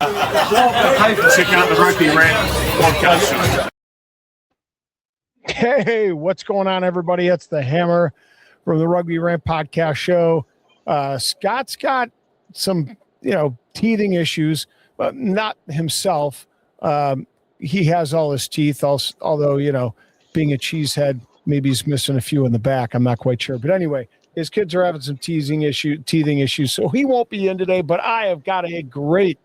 Check out the Rugby Rant podcast show. Hey, what's going on, everybody? It's the Hammer from the Rugby Rant podcast show. Scott's got some, teething issues, but not himself. He has all his teeth, although, being a cheesehead, maybe he's missing a few in the back. I'm not quite sure. But anyway, his kids are having some teething issues, so he won't be in today. But I have got a great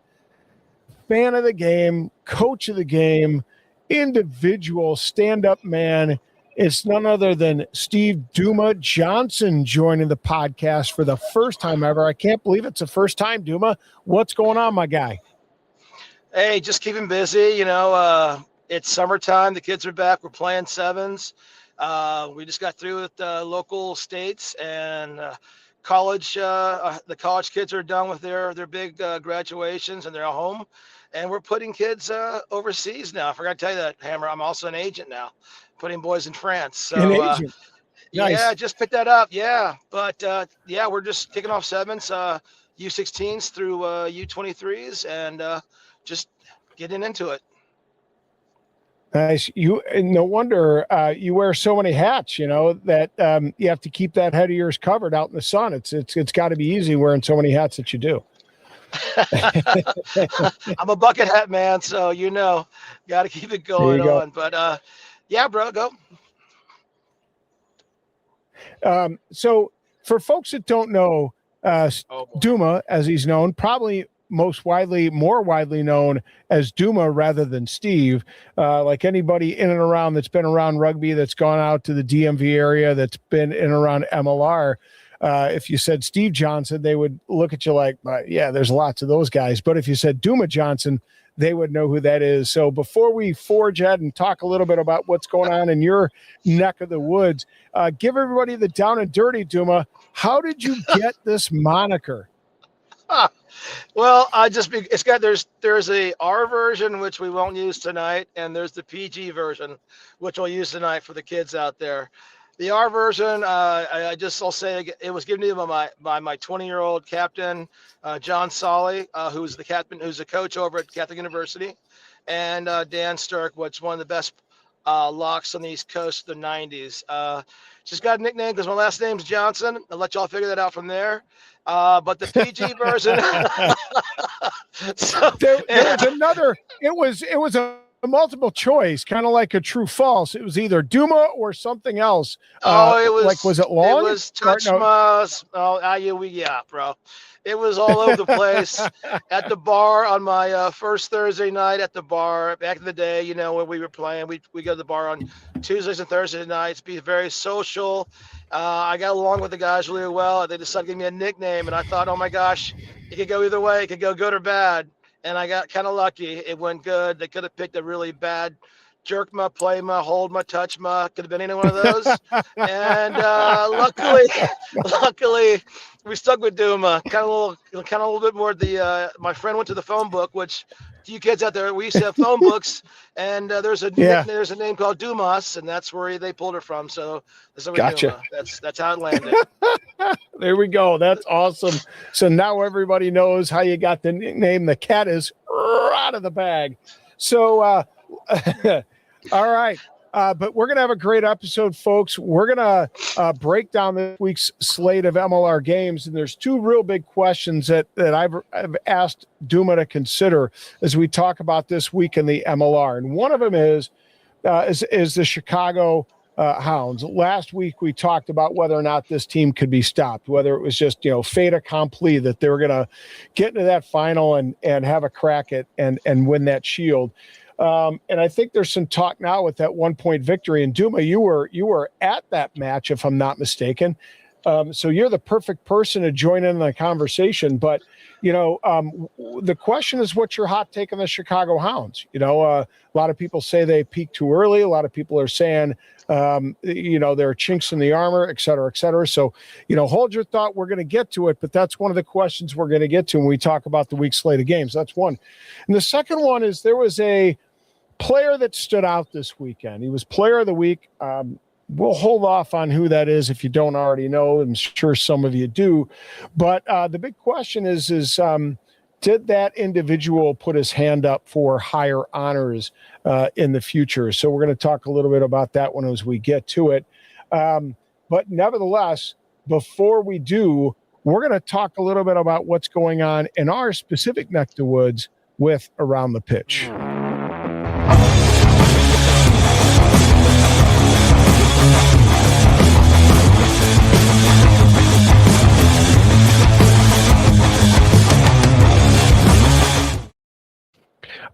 fan of the game, coach of the game, individual stand-up man. It's none other than Steve Duma Johnson joining the podcast for the first time ever. I can't believe it's the first time, Duma. What's going on, my guy? Hey, just keeping busy. It's summertime. The kids are back. We're playing sevens. We just got through with local states and college. The college kids are done with their big graduations and they're at home. And we're putting kids overseas now. I forgot to tell you that, Hammer. I'm also an agent now, putting boys in France. So, an agent. Nice. Yeah, just picked that up. Yeah, but we're just kicking off sevens, U16s through U23s, and just getting into it. Nice. No wonder you wear so many hats. That you have to keep that head of yours covered out in the sun. It's got to be easy wearing so many hats that you do. I'm a bucket hat man, so got to keep it going on. But yeah, bro, go. So for folks that don't know, Duma, as he's known, probably more widely known as Duma rather than Steve. Like anybody in and around that's been around rugby, that's gone out to the DMV area, that's been in and around MLR. If you said Steve Johnson, they would look at you like, yeah, there's lots of those guys. But if you said Duma Johnson, they would know who that is. So before we forge ahead and talk a little bit about what's going on in your neck of the woods, give everybody the down and dirty, Duma. How did you get this moniker? Well, there's a R version, which we won't use tonight, and there's the PG version, which we'll use tonight for the kids out there. The R version, I'll say it was given to me by my 20-year-old captain, John Solly, who's the captain, who's a coach over at Catholic University, and Dan Sturck, which is one of the best locks on the East Coast of the 90s. Just got a nickname because my last name's Johnson. I'll let y'all figure that out from there. But the PG version. There's another. It was a multiple choice, kind of like a true false. It was either Duma or something else. Was it long? It was Touchmas. Yeah, bro. It was all over the place. At the bar on my first Thursday night at the bar back in the day, when we were playing, we go to the bar on Tuesdays and Thursday nights, be very social. I got along with the guys really well. They decided to give me a nickname, and I thought, oh my gosh, it could go either way. It could go good or bad. And I got kind of lucky. It went good. They could have picked a really bad jerk my, play my, hold my, touch my. Could have been any one of those. And luckily, we stuck with Duma. Kind of a little bit more. My friend went to the phone book, which you kids out there, we used to have phone books, and there's a name called Dumas, and that's where they pulled it from. So gotcha. Duma. That's how it landed. There we go. That's awesome. So now everybody knows how you got the nickname. The cat is out of the bag. So, all right. But we're going to have a great episode, folks. We're going to break down this week's slate of MLR games. And there's two real big questions that I've asked Duma to consider as we talk about this week in the MLR. And one of them is the Chicago Hounds. Last week, we talked about whether or not this team could be stopped, whether it was just, fait accompli that they were going to get into that final and have a crack at and win that shield. And I think there's some talk now with that 1-point victory. And Duma, you were at that match, if I'm not mistaken. So you're the perfect person to join in the conversation. But, the question is, what's your hot take on the Chicago Hounds? A lot of people say they peaked too early. A lot of people are saying, there are chinks in the armor, et cetera, et cetera. So, hold your thought. We're going to get to it. But that's one of the questions we're going to get to when we talk about the week's slate of games. That's one. And the second one is there was a player that stood out this weekend. He was player of the week. We'll hold off on who that is if you don't already know. I'm sure some of you do. But the big question is did that individual put his hand up for higher honors in the future? So we're going to talk a little bit about that one as we get to it. But nevertheless, before we do, we're going to talk a little bit about what's going on in our specific neck of the woods with Around the Pitch.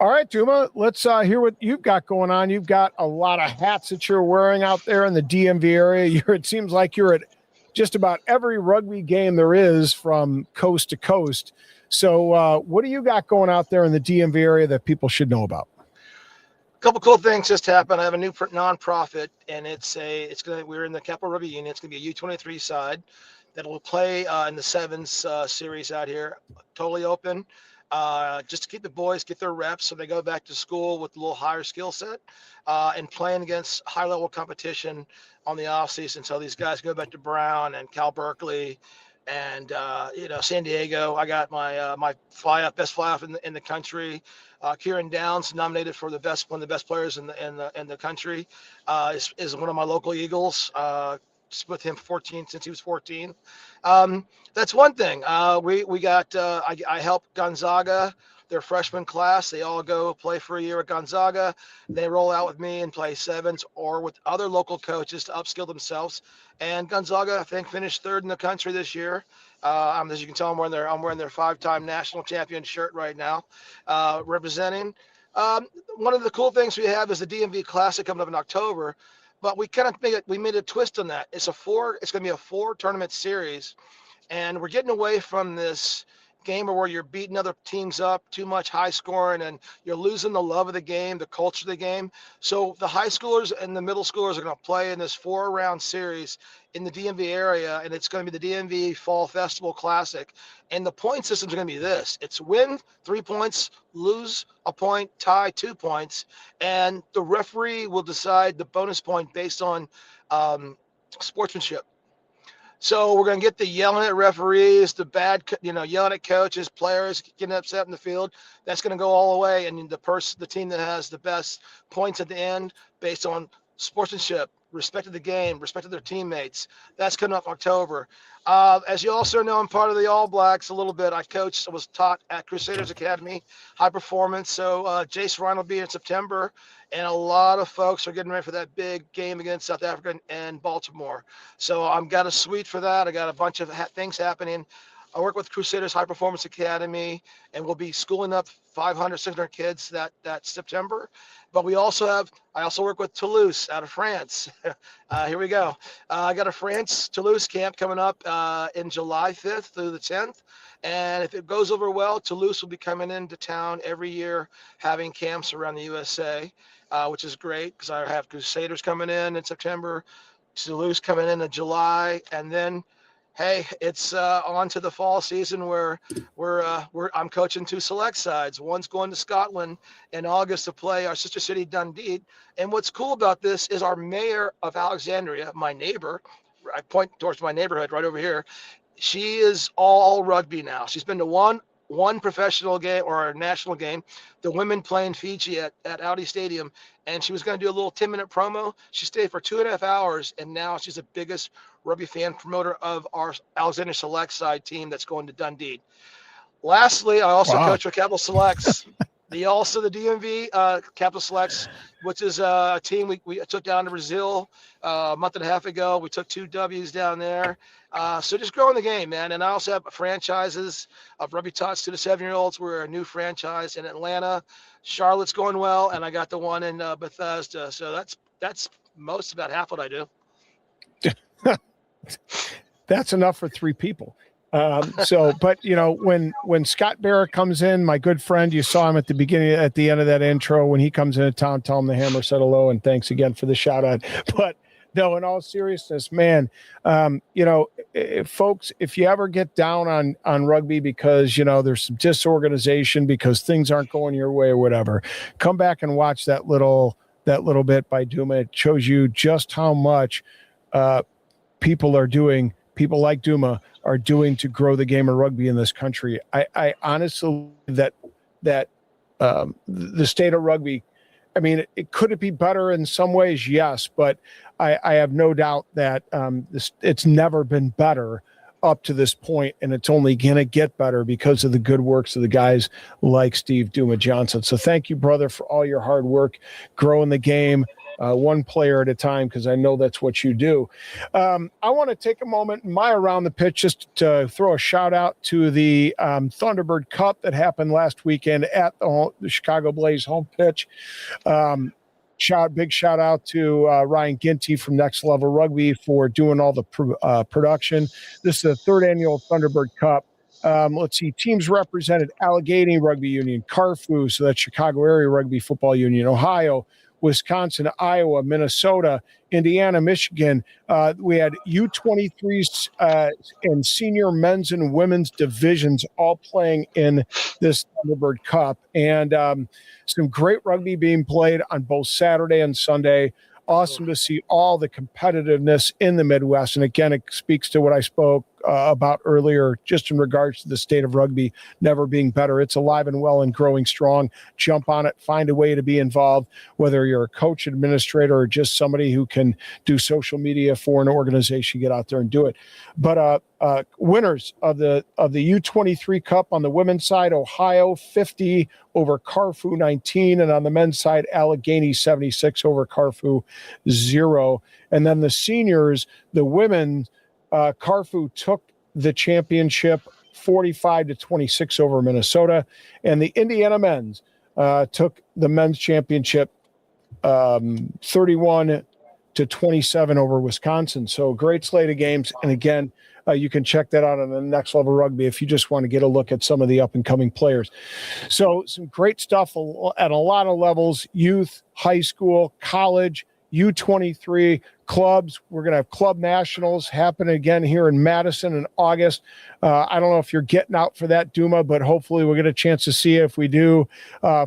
All right, Duma, let's hear what you've got going on. You've got a lot of hats that you're wearing out there in the DMV area. It seems like you're at just about every rugby game there is from coast to coast. So what do you got going out there in the DMV area that people should know about? A couple cool things just happened. I have a new nonprofit, and we're in the Capital Rugby Union. It's gonna be a U23 side that will play in the sevens series out here, totally open. Just to keep the boys get their reps so they go back to school with a little higher skill set and playing against high level competition on the off season. So these guys go back to Brown and Cal Berkeley and San Diego. I got my my best fly off in the country. Kieran Downs, nominated for one of the best players in the country, is one of my local Eagles. With him 14 since he was 14. That's one thing. We got I helped Gonzaga, their freshman class. They all go play for a year at Gonzaga. They roll out with me and play sevens or with other local coaches to upskill themselves. And Gonzaga, I think, finished third in the country this year. As you can tell, I'm wearing their 5-time national champion shirt right now, representing. One of the cool things we have is the DMV Classic coming up in October. But we kind of made a twist on that. It's going to be a 4 tournament series, and we're getting away from this game where you're beating other teams up, too much high scoring, and you're losing the love of the game, the culture of the game. So the high schoolers and the middle schoolers are going to play in this 4-round series in the DMV area, and it's going to be the DMV Fall Festival Classic. And the point systems are going to be this. It's win 3 points, lose a point, tie 2 points, and the referee will decide the bonus point based on sportsmanship. So we're going to get the yelling at referees, the bad, yelling at coaches, players getting upset in the field. That's going to go all away. And the team that has the best points at the end based on sportsmanship, respect of the game, respect of their teammates. That's coming up October. As you also know, I'm part of the All Blacks a little bit. I was taught at Crusaders Academy, high performance. So Jace Ryan will be in September. And a lot of folks are getting ready for that big game against South Africa and Baltimore. So I've got a suite for that. I got a bunch of things happening. I work with Crusaders High Performance Academy, and we'll be schooling up 500, 600 kids that September. But I also work with Toulouse out of France. Here we go. I got a France-Toulouse camp coming up in July 5th through the 10th. And if it goes over well, Toulouse will be coming into town every year, having camps around the USA, which is great because I have Crusaders coming in September, Toulouse coming in July, and then, hey, it's on to the fall season where I'm coaching 2 select sides. One's going to Scotland in August to play our sister city Dundee. And what's cool about this is our mayor of Alexandria, my neighbor, I point towards my neighborhood right over here. She is all rugby now. She's been to one professional game or a national game, the women playing Fiji at Audi Stadium, and she was going to do a little 10-minute promo. She stayed for 2.5 hours, and now she's the biggest rugby fan promoter of our Alexander Select side team that's going to Dundee. Lastly, I also coach with Capital Selects. The DMV Capital Selects, which is a team we took down to Brazil a month and a half ago. We took 2 W's down there. So just growing the game, man. And I also have franchises of Rugby Tots to the 7-year-olds. We're a new franchise in Atlanta. Charlotte's going well, and I got the one in Bethesda. So that's most about half what I do. That's enough for 3 people. But when Scott Barrett comes in, my good friend, you saw him at the end of that intro, when he comes into town, tell him the Hammer said hello and thanks again for the shout out. But no, in all seriousness, man, folks, if you ever get down on rugby because, there's some disorganization because things aren't going your way or whatever, come back and watch that little bit by Duma. It shows you just how much, people like Duma are doing to grow the game of rugby in this country. I honestly that the state of rugby, I mean, it could it be better in some ways? Yes, but I have no doubt that it's never been better up to this point, and it's only going to get better because of the good works of the guys like Steve Duma Johnson. So thank you, brother, for all your hard work growing the game one player at a time, because I know that's what you do. I want to take a moment in my Around the Pitch just to throw a shout out to the Thunderbird Cup that happened last weekend at the Chicago Blaze home pitch. Big shout out to Ryan Ginty from Next Level Rugby for doing all the production. This is the third annual Thunderbird Cup. Let's see, teams represented Allegheny Rugby Union, Carfu, so that's Chicago Area Rugby Football Union, Ohio, Wisconsin, Iowa, Minnesota, Indiana, Michigan. We had U23s and senior men's and women's divisions all playing in this Thunderbird Cup. And some great rugby being played on both Saturday and Sunday. Awesome to see all the competitiveness in the Midwest. And again, it speaks to what I spoke about earlier, just in regards to the state of rugby never being better. It's alive and well and growing strong. Jump on it, find a way to be involved, whether you're a coach, administrator, or just somebody who can do social media for an organization, get out there and do it. But winners of the U23 Cup on the women's side, Ohio 50 over Carfu 19, and on the men's side, Allegheny 76 over Carfu 0. And then the seniors, the women, Carfu took the championship 45-26 over Minnesota, and the Indiana men's took the men's championship 31-27 over Wisconsin. So great slate of games. And again, you can check that out on the Next Level Rugby if you just want to get a look at some of the up and coming players. So some great stuff at a lot of levels: youth, high school, college, U23 clubs. We're going to have club nationals happen again here in Madison in August. I don't know if you're getting out for that, Duma, but hopefully we'll get a chance to see you. If we do,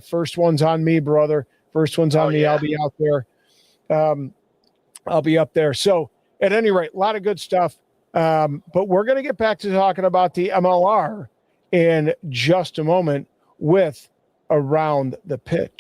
first one's on me, brother. First one's on me. Yeah. I'll be out there. I'll be up there. So at any rate, a lot of good stuff. But we're going to get back to talking about the MLR in just a moment with Around the Pitch.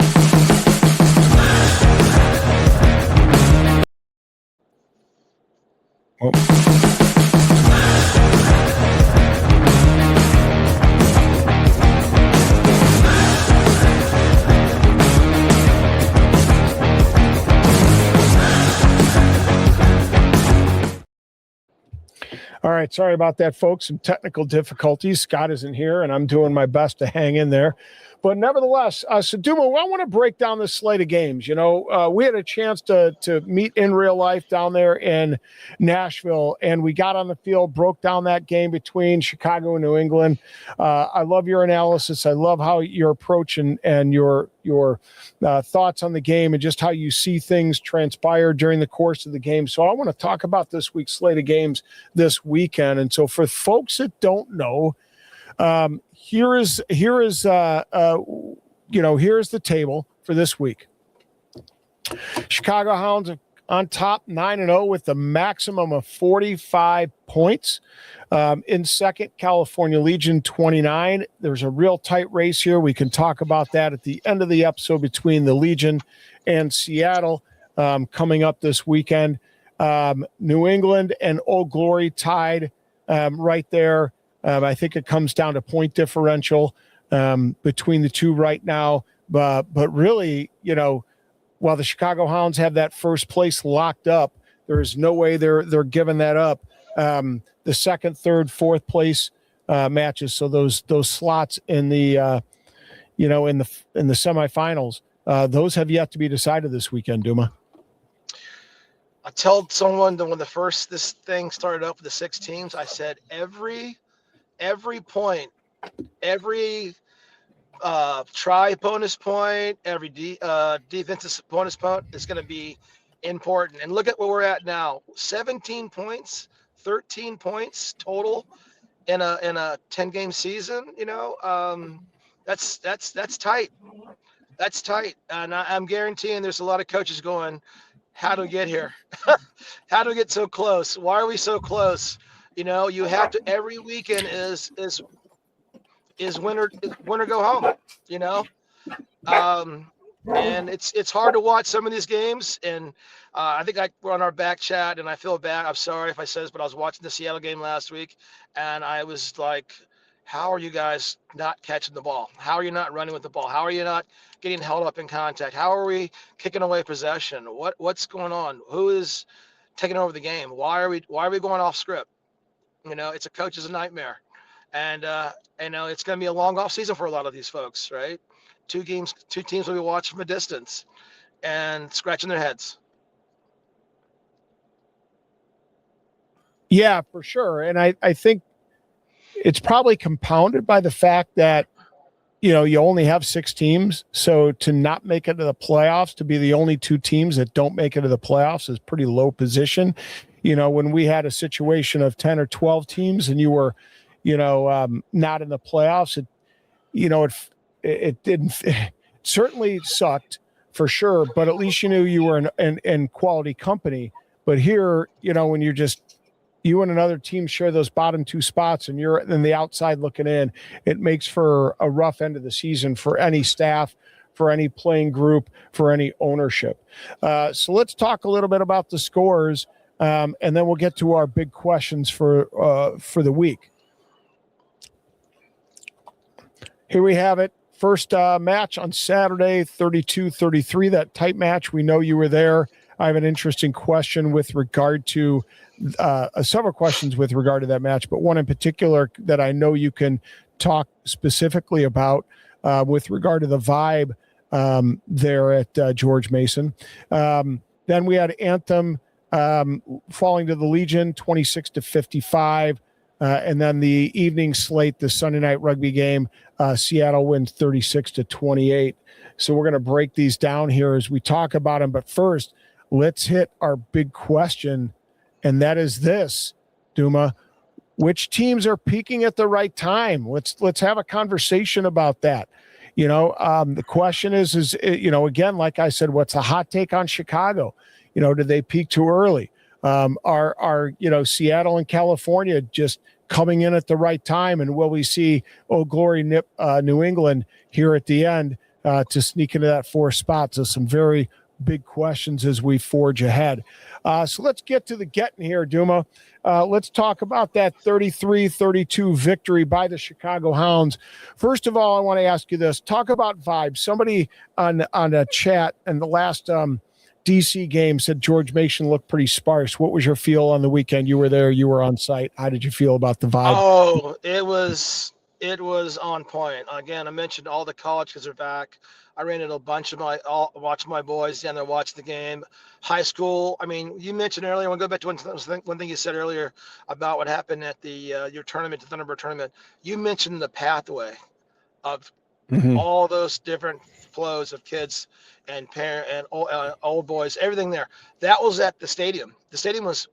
All right, sorry about that, folks. Some technical difficulties. Scott isn't here, and I'm doing my best to hang in there. But nevertheless, so Duma, I want to break down this slate of games. You know, we had a chance to meet in real life down there in Nashville, and we got on the field, broke down that game between Chicago and New England. I love your analysis. I love how your approach and your thoughts on the game and just how you see things transpire during the course of the game. So I want to talk about this week's slate of games this weekend. And so for folks that don't know, here's the table for this week. Chicago Hounds on top, 9-0 with the maximum of 45 points. In second, California Legion, 29. There's a real tight race here. We can talk about that at the end of the episode between the Legion and Seattle coming up this weekend. New England and Old Glory tied right there. I think it comes down to point differential between the two right now. But really, you know, while the Chicago Hounds have that first place locked up, there is no way they're giving that up. The second, third, fourth place matches, so those slots in the in the semifinals, those have yet to be decided this weekend, Duma. I told someone that when this thing started up with the 6 teams, I said every point, every try bonus point, every defensive bonus point is going to be important. And look at where we're at now: 17 points, 13 points total in a 10-game season. You know, that's tight. That's tight. And I'm guaranteeing there's a lot of coaches going, "How do we get here? How do we get so close? Why are we so close?" You have to every weekend is winter go home. Um, and it's hard to watch some of these games. And I think we're on our back chat, and I feel bad. I'm sorry if I said this, but I was watching the Seattle game last week, and I was like, how are you guys not catching the ball? How are you not running with the ball? How are you not getting held up in contact? How are we kicking away possession? What's going on? Who is taking over the game? Why are we going off script? It's a coach's nightmare. And it's going to be a long off season for a lot of these folks, right? Two teams will be watching from a distance and scratching their heads. Yeah, for sure. And I think it's probably compounded by the fact that, you only have 6 teams. So to not make it to the playoffs, to be the only 2 teams that don't make it to the playoffs is pretty low position. When we had a situation of 10 or 12 teams and you were, not in the playoffs, it certainly sucked for sure, but at least you knew you were in quality company. But here, when you're just, you and another team share those bottom 2 spots and you're in the outside looking in, it makes for a rough end of the season for any staff, for any playing group, for any ownership. So let's talk a little bit about the scores, and then we'll get to our big questions for the week. Here we have it. First match on Saturday, 32-33, that tight match. We know you were there. I have an interesting question with regard to several questions with regard to that match, but one in particular that I know you can talk specifically about with regard to the vibe there at George Mason. Then we had Anthem falling to the Legion, 26-55. And then the evening slate, the Sunday night rugby game, Seattle wins 36-28. So we're going to break these down here as we talk about them. But first, let's hit our big question, and that is this, Duma. Which teams are peaking at the right time? Let's have a conversation about that. The question is again, like I said, what's a hot take on Chicago? Did they peak too early? Are Seattle and California just coming in at the right time? And will we see glory nip New England here at the end to sneak into that 4th spot? So some very big questions as we forge ahead. So let's get to the getting here, Duma. Let's talk about that 33-32 victory by the Chicago Hounds. First of all, I want to ask you this. Talk about vibes. Somebody on a chat in the last DC game said George Mason looked pretty sparse. What was your feel on the weekend? You were there. You were on site. How did you feel about the vibe? Oh, it was on point. Again, I mentioned all the college kids are back. I ran into a bunch of watching my boys down there watching the game. High school. I mean, you mentioned earlier. I want to go back to one thing you said earlier about what happened at the your tournament, the Thunderbird tournament. You mentioned the pathway of all those different flows of kids and parent and old boys, everything there. That was at the stadium. The stadium was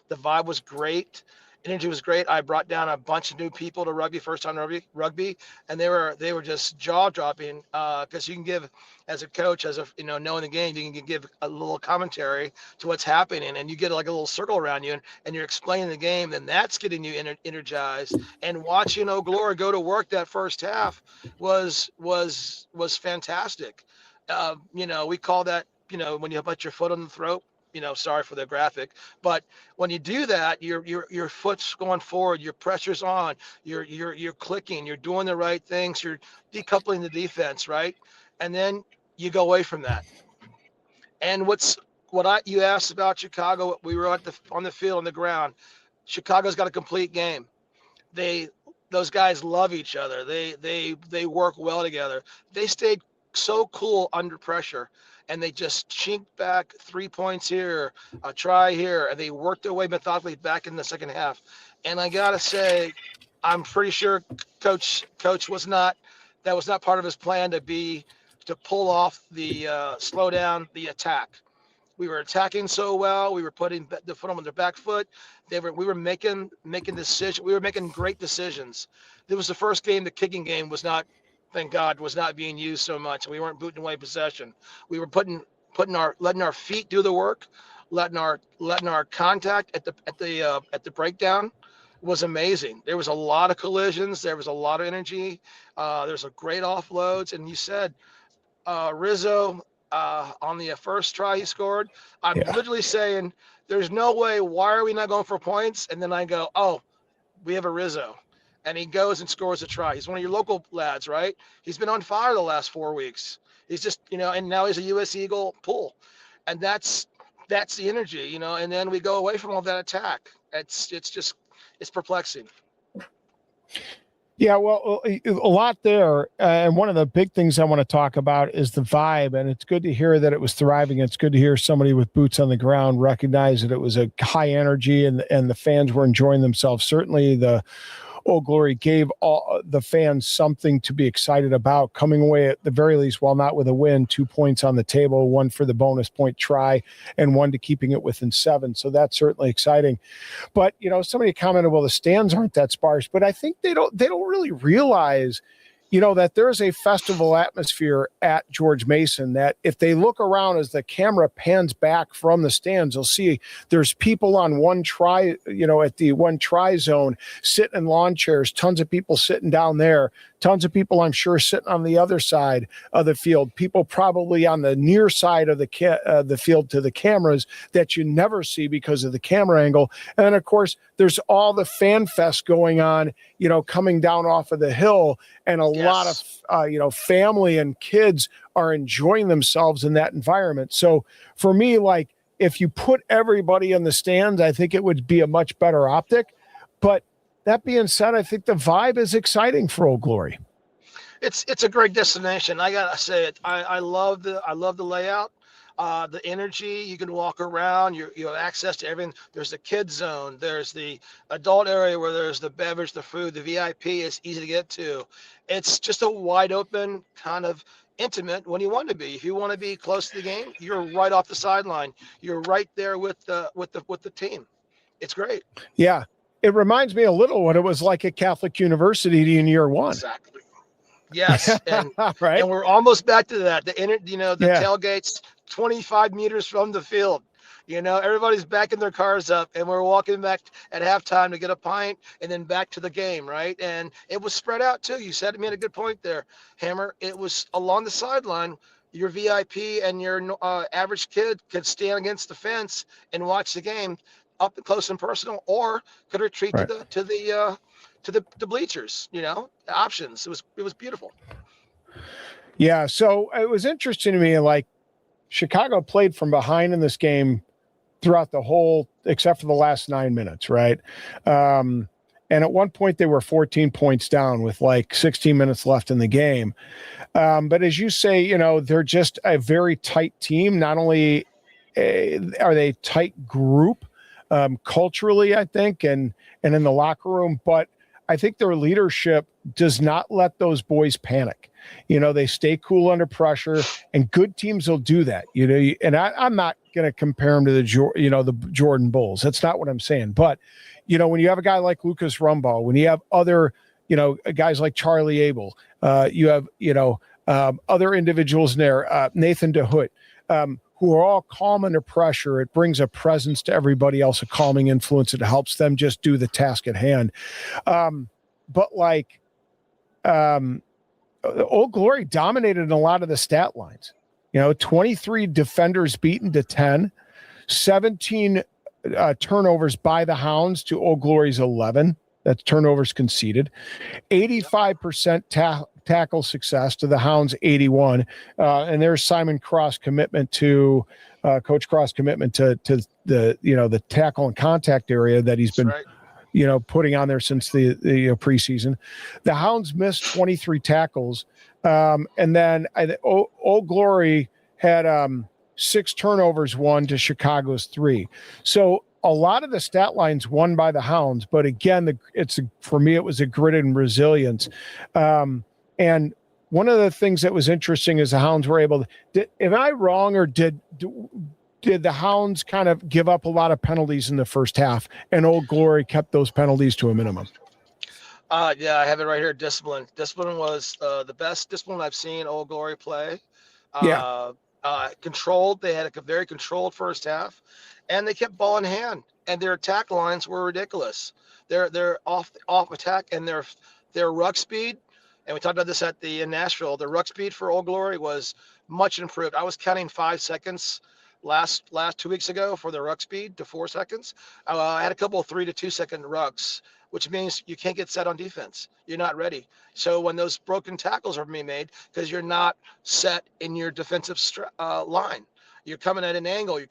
the vibe was great. Energy was great. I brought down a bunch of new people to rugby, first time rugby, and they were just jaw dropping. Because you can give, as a coach, knowing the game, you can give a little commentary to what's happening, and you get like a little circle around you, and you're explaining the game. Then that's getting you energized. And watching Glory go to work that first half was fantastic. We call that when you put your foot on the throat. Sorry for the graphic, but when you do that, your foot's going forward, your pressure's on, you're clicking, you're doing the right things, you're decoupling the defense, right? And then you go away from that. And you asked about Chicago, we were on the field, on the ground. Chicago's got a complete game. Those guys love each other. They work well together. They stayed so cool under pressure. And they just chinked back 3 points here, a try here, and they worked their way methodically back in the second half. And I gotta say, I'm pretty sure Coach was not part of his plan to pull off the slow down the attack. We were attacking so well. We were putting the foot on their back foot. We were making decisions. We were making great decisions. It was the first game. The kicking game was not. Thank God, was not being used so much. We weren't booting away possession. We were letting our feet do the work, letting our contact at the breakdown was amazing. There was a lot of collisions. There was a lot of energy. There's a great offloads. And you said Rizzo on the first try he scored. I'm literally saying there's no way. Why are we not going for points? And then I go, oh, we have a Rizzo. And he goes and scores a try. He's one of your local lads, right? He's been on fire the last 4 weeks. He's just, and now he's a U.S. Eagle pull. And that's the energy, and then we go away from all that attack. It's perplexing. Yeah, well, a lot there. And one of the big things I want to talk about is the vibe. And it's good to hear that it was thriving. It's good to hear somebody with boots on the ground recognize that it was a high energy and the fans were enjoying themselves. Certainly the Old Glory gave all the fans something to be excited about, coming away at the very least, while not with a win, 2 points on the table, one for the bonus point try and one to keeping it within 7. So that's certainly exciting. But, somebody commented, well, the stands aren't that sparse, but I think they don't really realize, that there's a festival atmosphere at George Mason, that if they look around as the camera pans back from the stands, you'll see there's people on one try, at the one try zone sitting in lawn chairs, tons of people sitting down there, tons of people, I'm sure, sitting on the other side of the field, people probably on the near side of the field to the cameras that you never see because of the camera angle. And then, of course, there's all the fan fest going on, coming down off of the hill, and a lot of, family and kids are enjoying themselves in that environment. So for me, like, if you put everybody in the stands, I think it would be a much better optic. But that being said, I think the vibe is exciting for Old Glory. It's a great destination. I gotta say it. I love the layout. The energy, you can walk around, you have access to everything. There's the kids zone, there's the adult area where there's the beverage, the food, the VIP is easy to get to. It's just a wide open, kind of intimate when you want to be. If you want to be close to the game, you're right off the sideline. You're right there with the team. It's great. Yeah. It reminds me a little what it was like at Catholic University in year one. Exactly. Yes. And, right. And we're almost back to that. The tailgates 25 meters from the field. Everybody's backing their cars up, and we're walking back at halftime to get a pint and then back to the game, right? And it was spread out too. You made a good point there, Hammer. It was along the sideline. Your VIP and your average kid could stand against the fence and watch the game up close and personal, or could retreat to the bleachers. Options. It was beautiful. Yeah. So it was interesting to me. Like, Chicago played from behind in this game throughout the whole, except for the last 9 minutes, right? And at one point they were 14 points down with like 16 minutes left in the game. But as you say, they're just a very tight team. Not only are they a tight group culturally, I think, and in the locker room, but I think their leadership does not let those boys panic. They stay cool under pressure, and good teams will do that. And I'm not going to compare them to the Jordan Bulls. That's not what I'm saying. But, when you have a guy like Lucas Rumbaugh, when you have other, guys like Charlie Abel, you have, other individuals in there, Nathan DeHoot, who are all calm under pressure. It brings a presence to everybody else, a calming influence. It helps them just do the task at hand. Old Glory dominated in a lot of the stat lines. 23 defenders beaten to 10, 17 turnovers by the Hounds to Old Glory's 11. That's turnovers conceded. 85% tackle success to the Hounds 81. And there's Simon Cross commitment to Coach Cross commitment to the the tackle and contact area that he's been putting on there since the preseason. The Hounds missed 23 tackles. And then Old Glory had 6 turnovers won to Chicago's 3. So a lot of the stat lines won by the Hounds, but again, for me, it was a grit and resilience. And one of the things that was interesting is the Hounds were able to, am I wrong, or did the Hounds kind of give up a lot of penalties in the first half, and Old Glory kept those penalties to a minimum? Yeah, I have it right here. Discipline was the best discipline I've seen Old Glory play. controlled. They had a very controlled first half, and they kept ball in hand. And their attack lines were ridiculous. They're off attack, and their ruck speed. And we talked about this in Nashville. The ruck speed for Old Glory was much improved. I was counting 5 seconds last 2 weeks ago for the ruck speed to 4 seconds. I had a couple of 3 to 2 second rucks, which means you can't get set on defense. You're not ready. So when those broken tackles are being made, because you're not set in your defensive line, you're coming at an angle. You're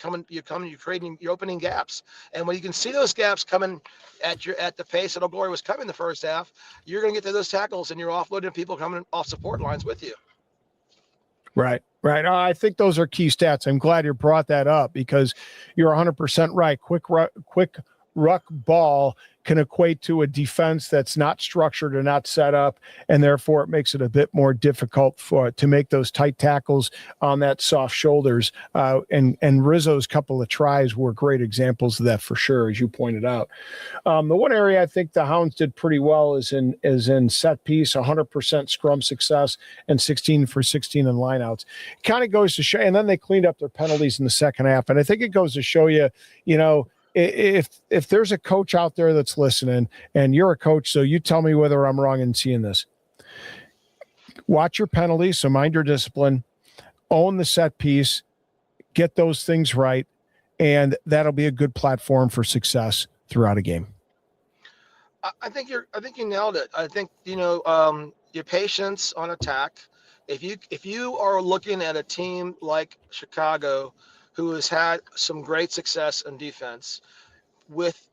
opening gaps. And when you can see those gaps coming at the pace that Old Glory was coming the first half, you're going to get to those tackles, and you're offloading people coming off support lines with you. Right. I think those are key stats. I'm glad you brought that up because you're 100% right. Quick ruck ball can equate to a defense that's not structured or not set up, and therefore it makes it a bit more difficult to make those tight tackles on that soft shoulders. And Rizzo's couple of tries were great examples of that for sure, as you pointed out. The one area I think the Hounds did pretty well is in set piece, 100% scrum success, and 16 for 16 in lineouts. It kind of goes to show, and then they cleaned up their penalties in the second half, and I think it goes to show you, if there's a coach out there that's listening, and you're a coach, so you tell me whether I'm wrong in seeing this. Watch your penalties, so mind your discipline, own the set piece, get those things right, and that'll be a good platform for success throughout a game. I think you nailed it. I think your patience on attack. If you are looking at a team like Chicago, who has had some great success in defense, with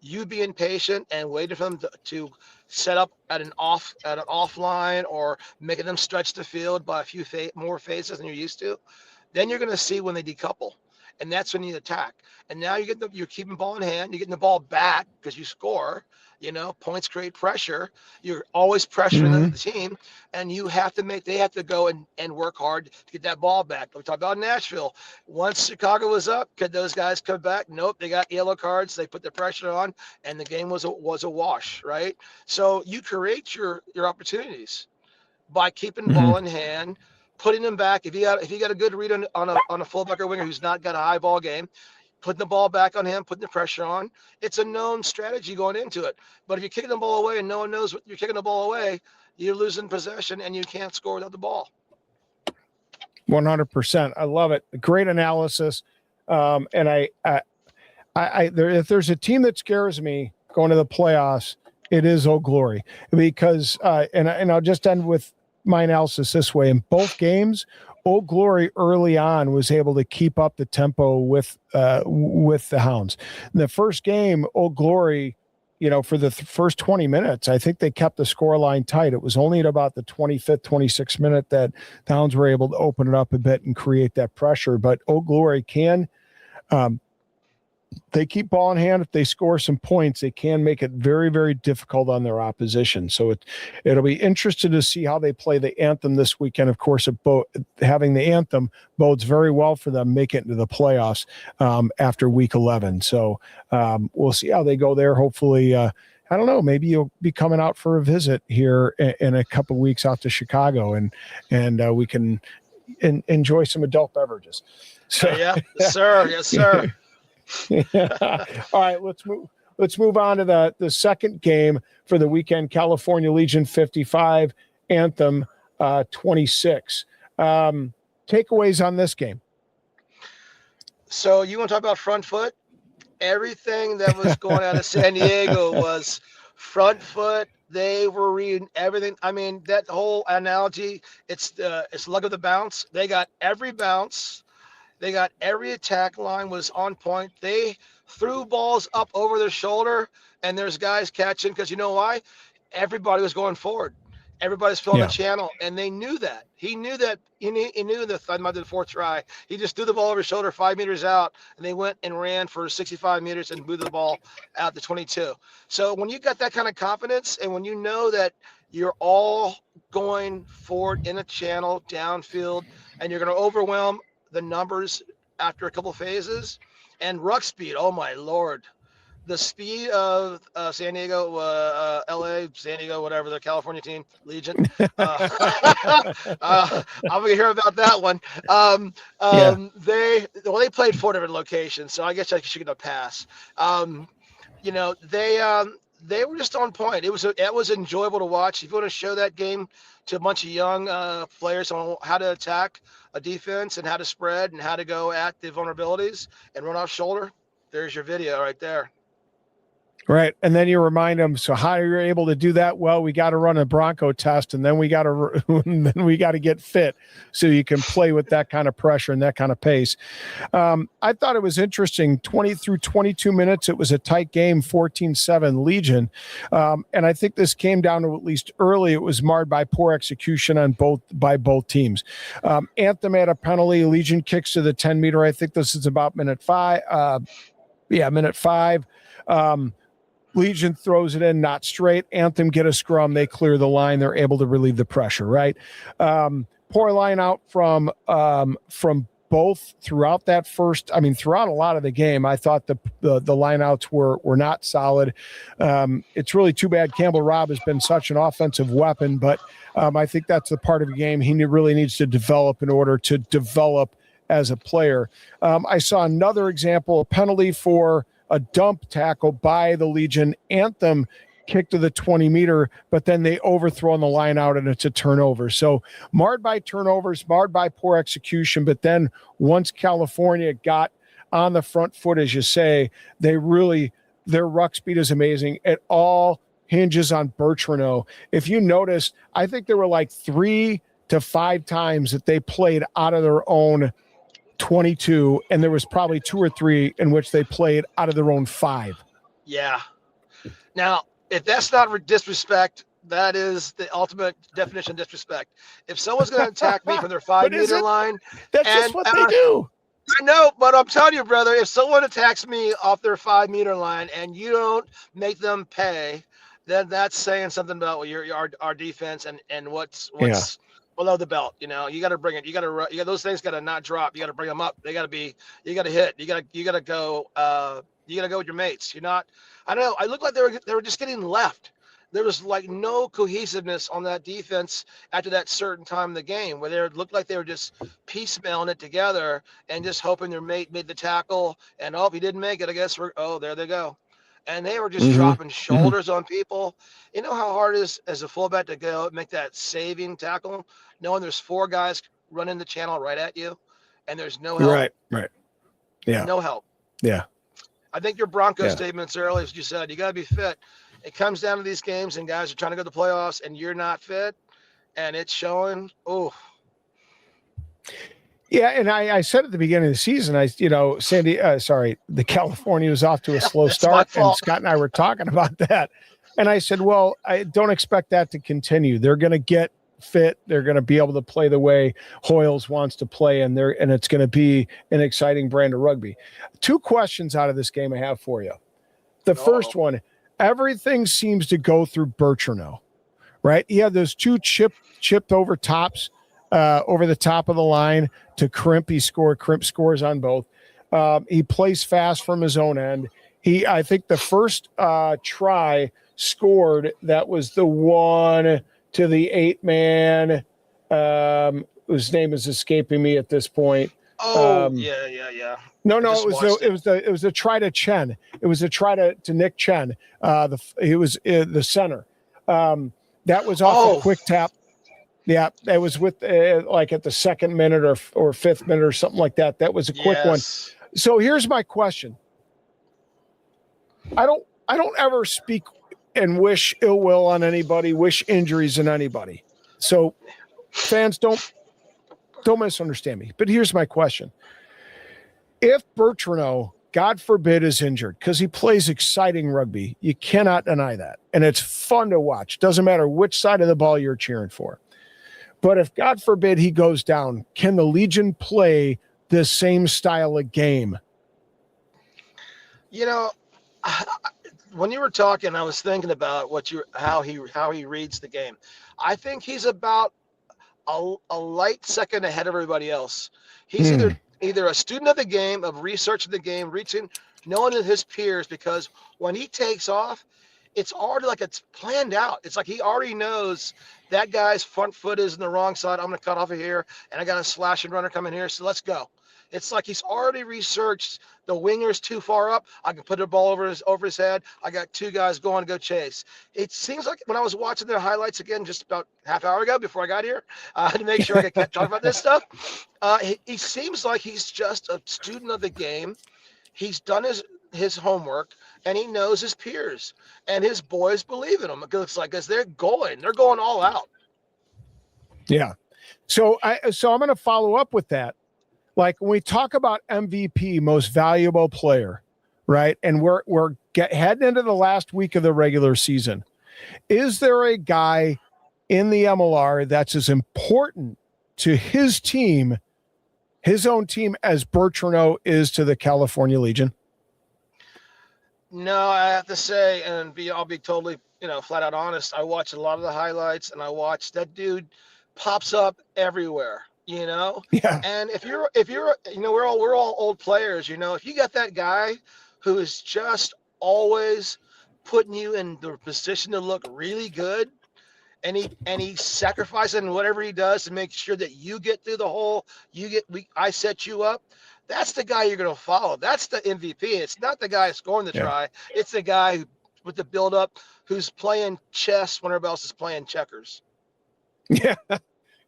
you being patient and waiting for them to set up at an off line or making them stretch the field by a few more phases than you're used to, then you're going to see when they decouple, and that's when you attack. And now you're keeping ball in hand, you're getting the ball back because you score. Points create pressure. You're always pressuring the team, and they have to go and work hard to get that ball back. We talked about Nashville. Once Chicago was up, could those guys come back? Nope. They got yellow cards. They put the pressure on, and the game was a wash, right? So you create your opportunities by keeping ball in hand, putting them back. If you got a good read on a fullback or winger who's not got a high ball game, putting the ball back on him, putting the pressure on. It's a known strategy going into it. But if you're kicking the ball away and no one knows what you're kicking the ball away, you're losing possession and you can't score without the ball. 100%. I love it. Great analysis. And if there's a team that scares me going to the playoffs, it is Old Glory, because and I'll just end with my analysis this way. In both games, Old Glory early on was able to keep up the tempo with the Hounds. In the first game, Old Glory, for the first 20 minutes, I think they kept the scoreline tight. It was only at about the 25th, 26th minute that the Hounds were able to open it up a bit and create that pressure. But Old Glory they keep ball in hand. If they score some points, they can make it very, very difficult on their opposition. So it'll be interesting to see how they play the anthem this weekend. Of course, having the anthem bodes very well for them making it into the playoffs after week 11. So we'll see how they go there. Hopefully, I don't know, maybe you'll be coming out for a visit here in a couple of weeks out to Chicago, and we can enjoy some adult beverages. So, yeah, yes, sir. Yes, sir. All right, let's move on to the second game for the weekend. California Legion 55, Anthem 26. Takeaways on this game. So you want to talk about front foot? Everything that was going out of San Diego was front foot. They were reading everything. I mean, that whole analogy, it's luck of the bounce. They got every bounce. They got every attack line was on point. They threw balls up over their shoulder, and there's guys catching because you know why? Everybody was going forward. Everybody's filling the channel, and they knew that. He knew that. He knew the fourth try. He just threw the ball over his shoulder 5 meters out, and they went and ran for 65 meters and moved the ball out to 22. So when you got that kind of confidence, and when you know that you're all going forward in a channel downfield, and you're going to overwhelm the numbers after a couple phases, and ruck speed. Oh my Lord, the speed of San Diego, LA, San Diego, whatever, the California team, Legion. I'm gonna hear about that one. Yeah. They played 4 different locations, so I guess I should get a pass. You know, they were just on point. It was enjoyable to watch. If you want to show that game to a bunch of young players on how to attack a defense and how to spread and how to go at the vulnerabilities and run off shoulder, there's your video right there. Right. And then you remind them, so how you're able to do that? Well, we got to run a Bronco test, and then we got to get fit so you can play with that kind of pressure and that kind of pace. I thought it was interesting, 20 through 22 minutes. It was a tight game, 14-7 Legion. And I think this came down to, at least early, it was marred by poor execution by both teams. Anthem had a penalty. Legion kicks to the 10-meter. I think this is about minute 5. Minute 5. Legion throws it in, not straight. Anthem get a scrum. They clear the line. They're able to relieve the pressure, right? Poor line out from both throughout that throughout a lot of the game. I thought the line outs were not solid. It's really too bad Campbell Robb has been such an offensive weapon, but I think that's the part of the game he really needs to develop in order to develop as a player. I saw another example, a penalty for a dump tackle by the Legion. Anthem kick to the 20-meter, but then they overthrow on the line out, and it's a turnover. So marred by turnovers, marred by poor execution, but then once California got on the front foot, as you say, their ruck speed is amazing. It all hinges on Bertrand. If you notice, I think there were like 3 to 5 times that they played out of their own 22, and there was probably 2 or 3 in which they played out of their own 5. Yeah. Now, if that's not disrespect, that is the ultimate definition of disrespect. If someone's going to attack me from their 5-meter line, that's just what they do. I know, but I'm telling you, brother, if someone attacks me off their 5-meter line and you don't make them pay, then that's saying something about our defense and what's below the belt. You know, you got to bring it. You got to those things got to not drop. You got to bring them up. You got to hit. You got to go. You got to go with your mates. You're not. I don't know. I looked like they were just getting left. There was like no cohesiveness on that defense after that certain time in the game, where they looked like they were just piecemealing it together and just hoping their mate made the tackle. And if he didn't make it, I guess there they go. And they were just dropping shoulders on people. You know how hard it is as a fullback to go make that saving tackle, knowing there's 4 guys running the channel right at you, and there's no help. Right. Yeah. No help. Yeah. I think your Broncos statements earlier, as you said, you got to be fit. It comes down to these games, and guys are trying to go to the playoffs, and you're not fit, and it's showing. Oh. Yeah, and I said at the beginning of the season, the California was off to a slow start, and Scott and I were talking about that. And I said, well, I don't expect that to continue. They're going to get fit. They're going to be able to play the way Hoyles wants to play, and it's going to be an exciting brand of rugby. 2 questions out of this game I have for you. The first one, everything seems to go through Bertrand, right? He had those 2 chipped over tops over the top of the line to Crimp. Crimp scores on both. He plays fast from his own end. I think the first try scored, that was the one to the 8-man, whose name is escaping me at this point. Yeah. No, it was a try to Chen. It was a try to Nick Chen. He was the center. That was off a quick tap. Yeah, that was with like at the 2nd minute or 5th minute or something like that. That was a quick one. So here's my question. I don't ever speak and wish ill will on anybody, wish injuries on anybody. So fans, don't misunderstand me. But here's my question. If Bertrand, God forbid, is injured, because he plays exciting rugby, you cannot deny that. And it's fun to watch. Doesn't matter which side of the ball you're cheering for. But if, God forbid, he goes down, can the Legion play this same style of game? You know, when you were talking, I was thinking about how he reads the game. I think he's about a light second ahead of everybody else. He's either a student of the game, of researching the game, knowing that his peers, because when he takes off, it's already like it's planned out. It's like he already knows that guy's front foot is in the wrong side. I'm going to cut off of here, and I got a slashing runner coming here, so let's go. It's like he's already researched the winger's too far up. I can put a ball over his head. I got two guys going to go chase. It seems like when I was watching their highlights again just about half hour ago before I got here to make sure I could talk about this stuff, he seems like he's just a student of the game. He's done his homework, and he knows his peers, and his boys believe in him. It looks like because they're going all out. Yeah. So I'm going to follow up with that. Like when we talk about MVP, most valuable player, right? And we're heading into the last week of the regular season. Is there a guy in the MLR that's as important to his team, his own team, as Bertrand is to the California No, I have to say, I'll be totally, flat out honest. I watch a lot of the highlights, and I watch that dude pops up everywhere. Yeah. And if you're, we're all old players, if you got that guy who is just always putting you in the position to look really good, and he sacrifices in whatever he does to make sure that you get through the hole, I set you up. That's the guy you're going to follow. That's the MVP. It's not the guy scoring the try. It's the guy with the build up who's playing chess when everybody else is playing checkers. Yeah.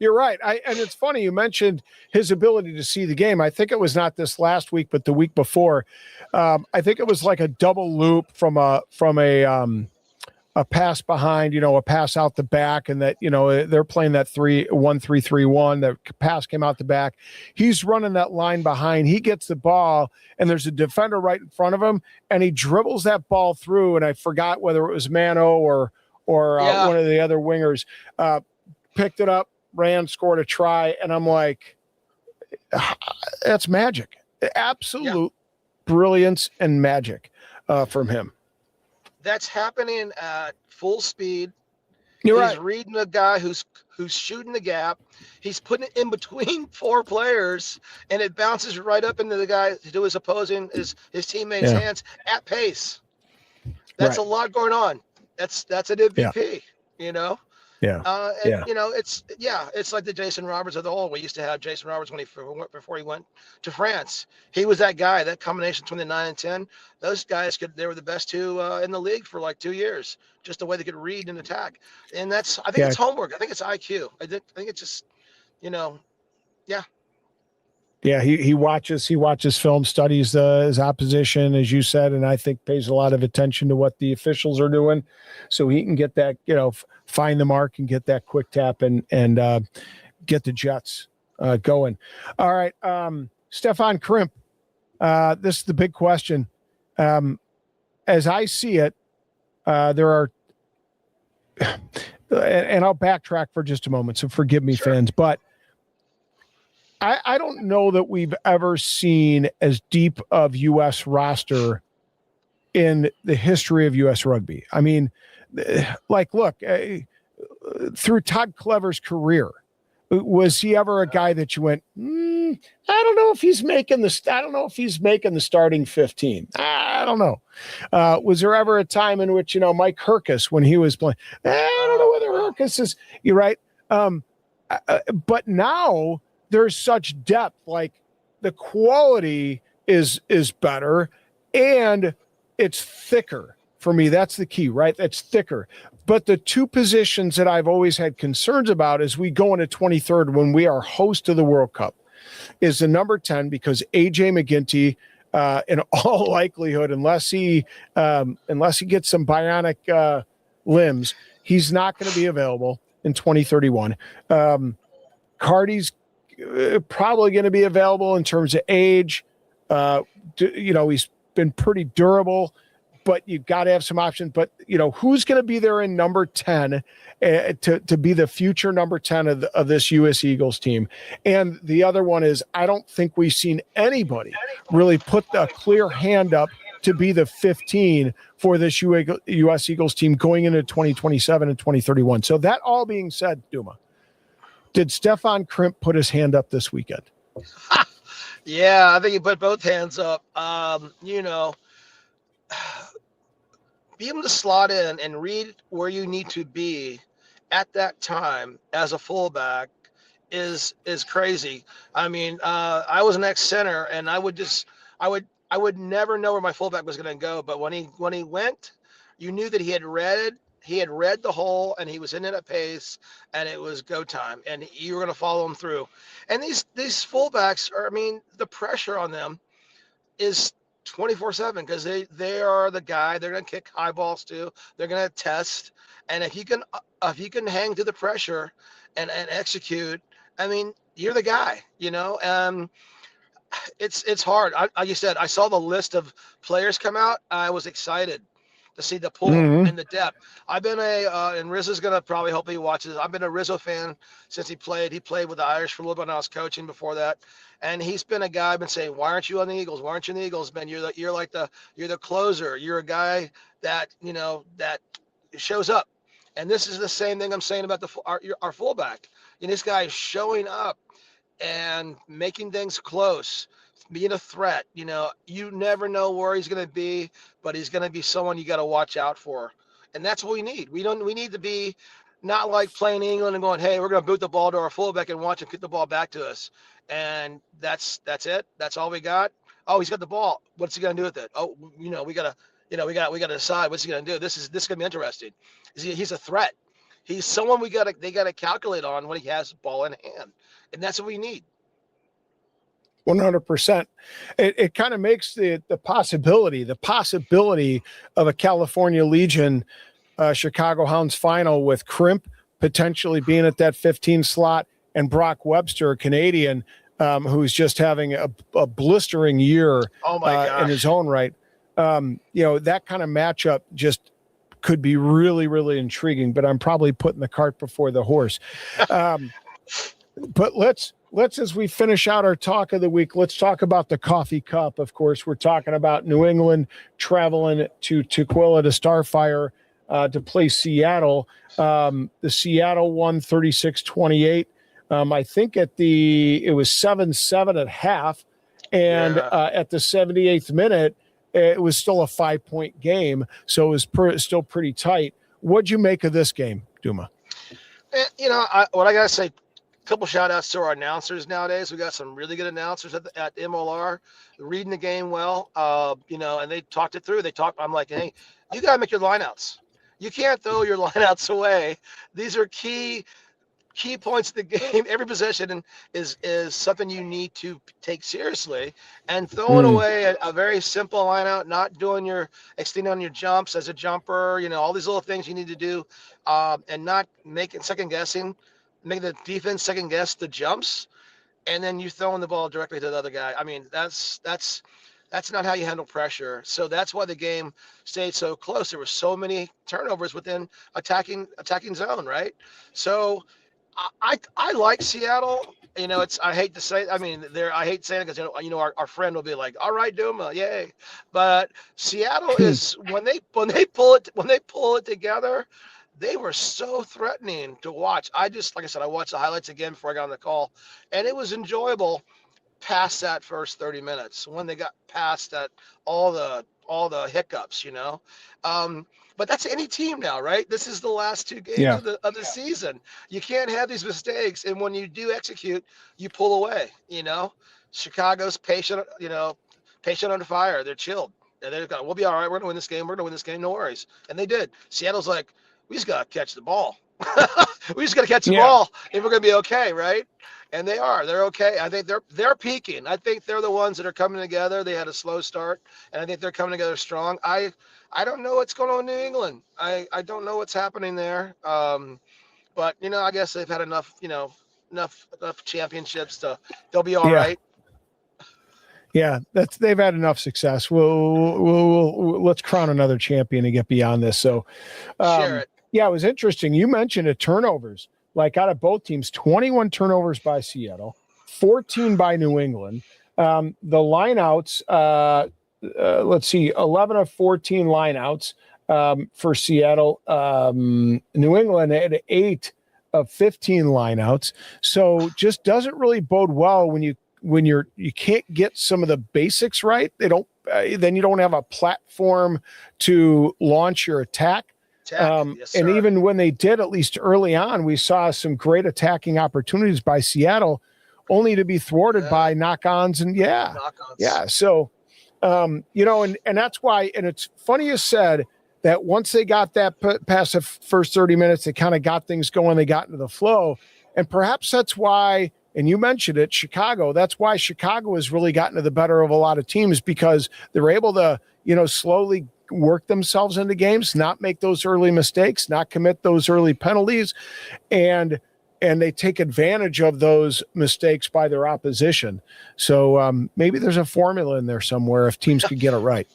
You're right. And it's funny you mentioned his ability to see the game. I think it was not this last week, but the week before. I think it was like a double loop from a pass behind, a pass out the back, and that they're playing that 1-3-3-1. The pass came out the back. He's running that line behind. He gets the ball, and there's a defender right in front of him, and he dribbles that ball through. And I forgot whether it was Mano or one of the other wingers. Picked it up. Ran, scored a try, and I'm like, that's magic. Absolute brilliance and magic from him. That's happening at full speed. You're He's right. reading the guy who's shooting the gap. He's putting it in between four players, and it bounces right up into the guy to his opposing his teammates' hands at pace. That's a lot going on. That's an MVP. Yeah. It's like the Jason Roberts of the old. We used to have Jason Roberts before he went to France. He was that guy, that combination between the 9 and 10. Those guys they were the best two in the league for like 2 years, just the way they could read and attack. And I think it's homework. I think it's IQ. I think it's just, Yeah, he watches film, studies his opposition, as you said, and I think pays a lot of attention to what the officials are doing, so he can get that, find the mark and get that quick tap and get the Jets going. All right, Stefan Crimp, this is the big question. As I see it, there are, and I'll backtrack for just a moment, so forgive me, fans, but I don't know that we've ever seen as deep of U.S. roster in the history of U.S. rugby. I mean, look, through Todd Clever's career, was he ever a guy that you went, I don't know if he's making the starting 15. I don't know. Was there ever a time in which, Mike Herkus, when he was playing, I don't know whether Herkus is, you're right. But now, there's such depth, like the quality is better and it's thicker for me. That's the key, right? That's thicker. But the two positions that I've always had concerns about as we go into 23rd, when we are host of the World Cup, is the number 10, because AJ McGinty, in all likelihood, unless he gets some bionic limbs, he's not going to be available in 2031. Cardi's probably going to be available in terms of age. He's been pretty durable, but you've got to have some options. But, who's going to be there in number 10 to be the future number 10 of this U.S. Eagles team? And the other one is, I don't think we've seen anybody really put the clear hand up to be the 15 for this U.S. Eagles team going into 2027 and 2031. So that all being said, Duma, did Stefan Crimp put his hand up this weekend? Yeah, I think he put both hands up. be able to slot in and read where you need to be at that time as a fullback is crazy. I mean, I was an ex center, and I would never know where my fullback was going to go. But when he went, you knew that he had read the hole, and he was in it at pace, and it was go time, and you were going to follow him through. And these fullbacks are, I mean, the pressure on them is 24/7 because they are the guy they're going to kick high balls to. They're going to test, and if you can hang to the pressure and execute, I mean, you're the guy, you know. It's hard. Like you said, I saw the list of players come out. I was excited to see the pull and the depth. I've been and Rizzo's gonna probably hope he watches. I've been a Rizzo fan since he played. He played with the Irish for a little bit when I was coaching before that, and he's been a guy I've been saying, why aren't you on the Eagles? Why aren't you on the Eagles, man? You're the closer. You're a guy that that shows up. And this is the same thing I'm saying about our fullback. This guy is showing up and making things close, being a threat. You never know where he's going to be, but he's going to be someone you got to watch out for. And that's what we need. We need to be not like playing England and going, hey, we're going to boot the ball to our fullback and watch him kick the ball back to us. And that's it. That's all we got. Oh, he's got the ball. What's he going to do with it? Oh, we got to decide what's he going to do. This is going to be interesting. He's a threat. He's someone they got to calculate on when he has the ball in hand. And that's what we need. 100%. It kind of makes the possibility of a California Legion Chicago Hounds final with Crimp potentially being at that 15 slot and Brock Webster, a Canadian, who's just having a blistering year in his own right. That kind of matchup just could be really, really intriguing, but I'm probably putting the cart before the horse. But let's, as we finish out our talk of the week, let's talk about the coffee cup. Of course, we're talking about New England traveling to Tukwila to Starfire to play Seattle. The Seattle won 36-28. I think it was 7-7 at half. And at the 78th minute, it was still a 5-point game. So it was still pretty tight. What'd you make of this game, Duma? What I got to say, couple shout outs to our announcers nowadays. We got some really good announcers at MLR reading the game well. And they talked it through. I'm like, hey, you got to make your lineouts. You can't throw your lineouts away. These are key points of the game. Every possession is something you need to take seriously, and throwing away a very simple lineout, not doing extending on your jumps as a jumper, all these little things you need to do, and not making making the defense second guess the jumps, and then you throwing the ball directly to the other guy. I mean, that's not how you handle pressure. So that's why the game stayed so close. There were so many turnovers within attacking zone, right? So I like Seattle. I hate to say, I hate saying it because our friend will be like, all right, Duma, yay. But Seattle is when they pull it together, they were so threatening to watch. Like I said, I watched the highlights again before I got on the call, and it was enjoyable past that first 30 minutes when they got past that all the hiccups, But that's any team now, right? This is the last two games of the season. You can't have these mistakes, and when you do execute, you pull away. Chicago's patient, patient under fire. They're chilled. And they're going, we'll be all right. We're gonna win this game. We're gonna win this game. No worries. And they did. Seattle's like, we just gotta catch the ball. We just gotta catch the ball, and we're gonna be okay, right? And they are. They're okay. I think they're peaking. I think they're the ones that are coming together. They had a slow start, and I think they're coming together strong. I don't know what's going on in New England. I don't know what's happening there. But I guess they've had enough championships they'll be all right. Yeah, they've had enough success. We'll let's crown another champion and get beyond this. So, share it. Yeah, it was interesting. You mentioned it, turnovers. Like out of both teams, 21 turnovers by Seattle, 14 by New England. The lineouts, let's see, 11 of 14 lineouts for Seattle. New England had 8 of 15 lineouts. So just doesn't really bode well when you can't get some of the basics right. They don't. then you don't have a platform to launch your attack. Yes, and sir. even when they did, at least early on, we saw some great attacking opportunities by Seattle, only to be thwarted by knock-ons and knock-ons. So, and that's why, and it's funny you said that once they got that past the first 30 minutes, they kind of got things going, they got into the flow. And perhaps that's why, and you mentioned it, Chicago, that's why Chicago has really gotten to the better of a lot of teams, because they're able to, slowly work themselves into games, not make those early mistakes, not commit those early penalties, and they take advantage of those mistakes by their opposition. So maybe there's a formula in there somewhere if teams could get it right.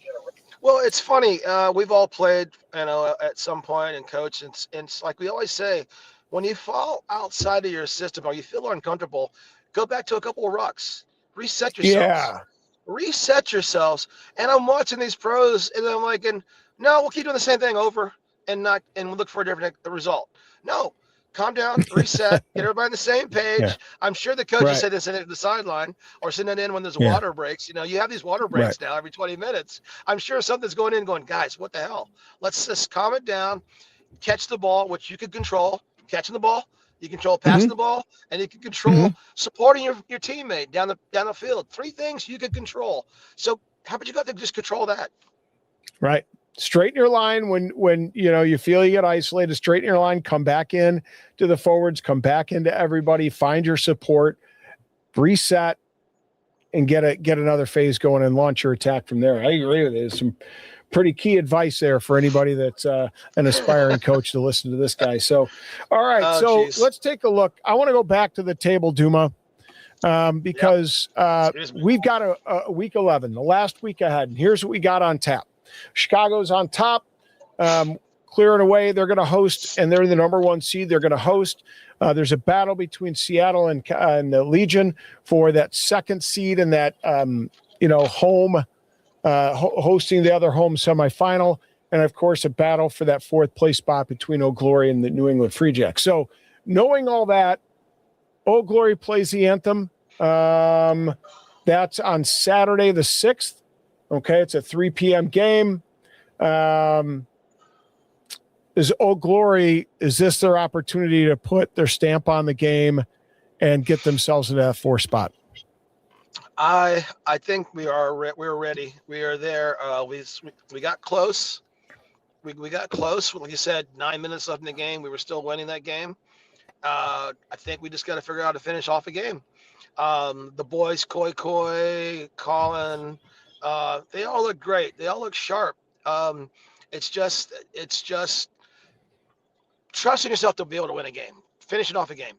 Well, it's funny. We've all played, at some point and coach, and it's like we always say, when you fall outside of your system or you feel uncomfortable, go back to a couple of rucks, reset yourselves. Reset yourselves. And I'm watching these pros, and I'm like, no, we'll keep doing the same thing over and look for a different result. No, calm down, reset, get everybody on the same page. Yeah. I'm sure the coaches say this at the sideline or send it in when there's water breaks. You have these water breaks now every 20 minutes. I'm sure something's going in going, guys, what the hell? Let's just calm it down, catch the ball, which you could control, catching the ball. You control passing the ball, and you can control supporting your teammate down the field. 3 things you could control. So how about you got to just control that? Right. Straighten your line when you feel you get isolated. Straighten your line. Come back in to the forwards. Come back into everybody. Find your support. Reset, and get another phase going and launch your attack from there. I agree with it. There's some pretty key advice there for anybody that's an aspiring coach to listen to this guy. So, all right. Let's take a look. I want to go back to the table, Duma, because we've got a week 11, the last week ahead. And here's what we got on tap. Chicago's on top, clearing away. They're going to host, and they're the number 1 seed. They're going to host. There's a battle between Seattle and the Legion for that 2nd seed and that, home, hosting the other home semifinal, and of course a battle for that 4th place spot between Old Glory and the New England Free Jacks. So knowing all that, Old Glory plays the anthem. That's on Saturday the 6th. Okay, it's a 3 p.m. game. Is Old Glory, is this their opportunity to put their stamp on the game and get themselves into that 4th spot? I think we're ready. We are there. We got close. We got close. Like you said, 9 minutes left in the game. We were still winning that game. I think we just got to figure out how to finish off a game. The boys, Koi, Colin, they all look great. They all look sharp. It's just trusting yourself to be able to win a game. Finishing off a game.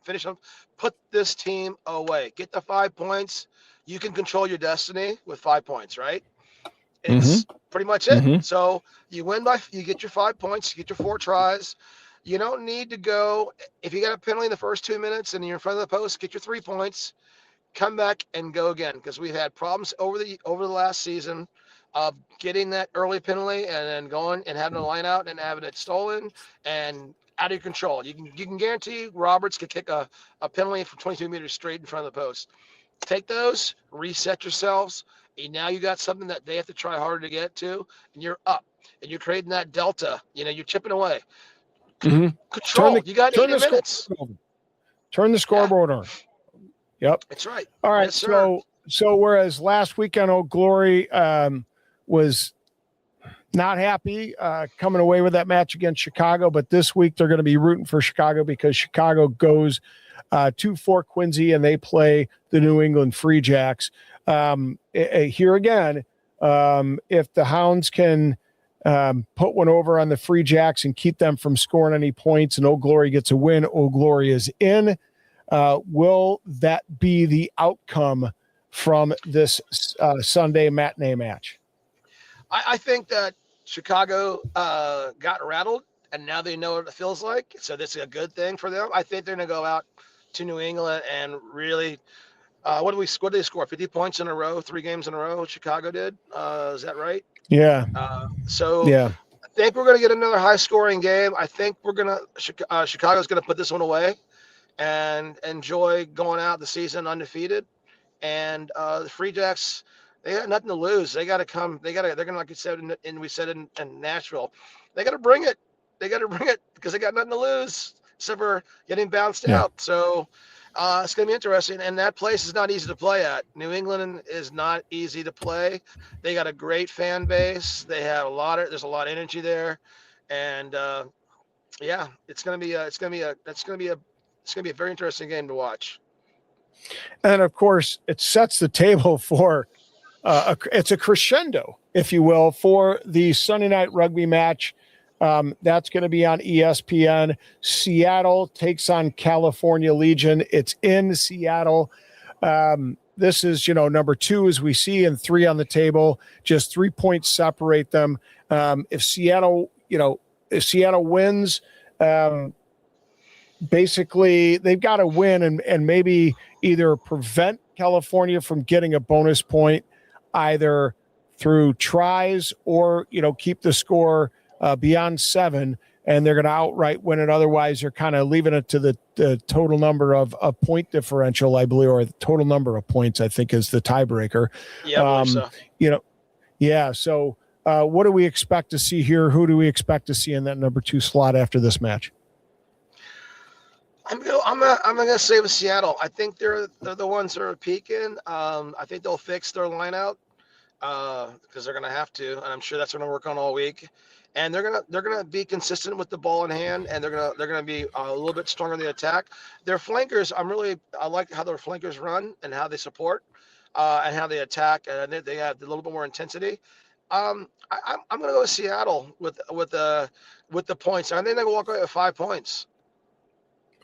Put this team away. Get the 5 points. You can control your destiny with 5 points, right? It's pretty much it. So you get your 5 points, you get your 4 tries. You don't need to go, if you got a penalty in the first 2 minutes and you're in front of the post, get your 3 points, come back and go again. Because we've had problems over the last season of getting that early penalty and then going and having a line out and having it stolen and out of your control. You can guarantee Roberts could kick a penalty from 22 meters straight in front of the post. Take those, reset yourselves, and now you got something that they have to try harder to get to, and you're up, and you're creating that delta. You're chipping away. Control. You got 80 minutes. Turn the scoreboard on. Yep. That's right. All right. Yes, so whereas last weekend Old Glory was not happy coming away with that match against Chicago, but this week they're going to be rooting for Chicago because Chicago goes to Fort Quincy and they play the New England Free Jacks. Here again, if the Hounds can put one over on the Free Jacks and keep them from scoring any points and Old Glory gets a win, Old Glory is in. Will that be the outcome from this Sunday matinee match? I think that Chicago got rattled, and now they know what it feels like. So this is a good thing for them. I think they're going to go out to New England and really what did they score? 50 points in a row, 3 games in a row, Chicago did. Is that right? Yeah. I think we're going to get another high-scoring game. I think Chicago's going to put this one away and enjoy going out the season undefeated. And the Free Jacks, They got nothing to lose. They got to come. They're going to, like you said, and we said in Nashville, they got to bring it. They got to bring it because they got nothing to lose except for getting bounced out. So it's going to be interesting. And that place is not easy to play at. New England is not easy to play. They got a great fan base. They have there's a lot of energy there. And yeah, it's going to be a very interesting game to watch. And of course, it sets the table for it's a crescendo, if you will, for the Sunday night rugby match. That's going to be on ESPN. Seattle takes on California Legion. It's in Seattle. This is, number 2, as we see, and 3 on the table. Just 3 points separate them. If Seattle wins, basically they've got to win and maybe either prevent California from getting a bonus point, either through tries or, keep the score beyond 7, and they're going to outright win it. Otherwise, they're kind of leaving it to the total number of point differential, I believe, or the total number of points, I think, is the tiebreaker. Yeah, so. Yeah. So what do we expect to see here? Who do we expect to see in that number 2 slot after this match? I'm gonna say with Seattle. I think they're the ones that are peaking. I think they'll fix their line out because they're gonna have to, and I'm sure that's gonna work on all week. And they're gonna be consistent with the ball in hand, and they're gonna be a little bit stronger in the attack. Their flankers, I like how their flankers run and how they support and how they attack, and they have a little bit more intensity. I'm gonna go with Seattle with the points. I think they're gonna walk away with 5 points.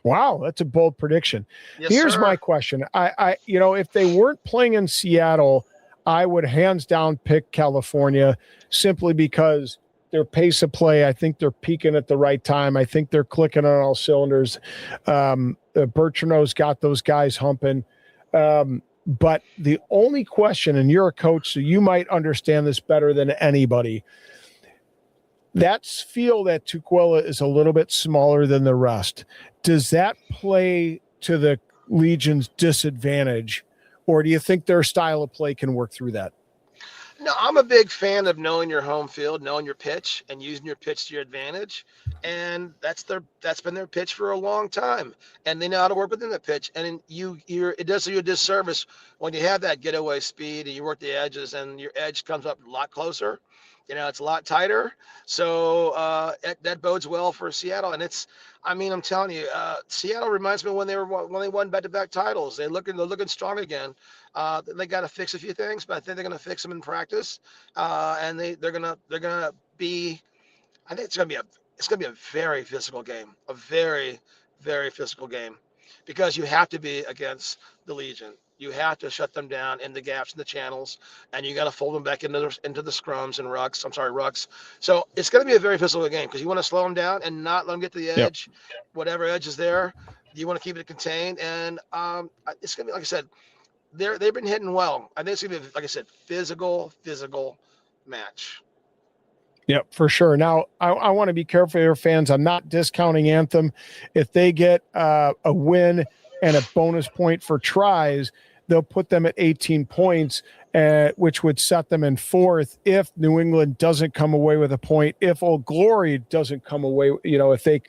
Wow, that's a bold prediction. Yes, Here's sir. my question. I if they weren't playing in Seattle, I would hands down pick California simply because their pace of play, I think they're peaking at the right time. I think they're clicking on all cylinders. Bertrano's got those guys humping. But the only question, and you're a coach, so you might understand this better than anybody, that field at Tukwila is a little bit smaller than the rest. Does that play to the Legion's disadvantage, or do you think their style of play can work through that? No, I'm a big fan of knowing your home field, knowing your pitch, and using your pitch to your advantage. And that's been their pitch for a long time, and they know how to work within the pitch. And it does you a disservice when you have that getaway speed and you work the edges, and your edge comes up a lot closer. It's a lot tighter. So that bodes well for Seattle. And I'm telling you, Seattle reminds me when they won back-to-back titles. They're looking strong again. They got to fix a few things, but I think they're going to fix them in practice. And they're gonna be. I think it's gonna be a very physical game, a very, very physical game, because you have to be against the Legion. You have to shut them down in the gaps in the channels, and you got to fold them back into the scrums and rucks. So it's going to be a very physical game because you want to slow them down and not let them get to the edge. Yep. Whatever edge is there, you want to keep it contained. And it's going to be, like I said, they've been hitting well. I think it's going to be, like I said, physical match. Yep, for sure. Now, I want to be careful here, fans. I'm not discounting Anthem. If they get a win and a bonus point for tries, they'll put them at 18 points, which would set them in 4th if New England doesn't come away with a point. If Old Glory doesn't come away, if they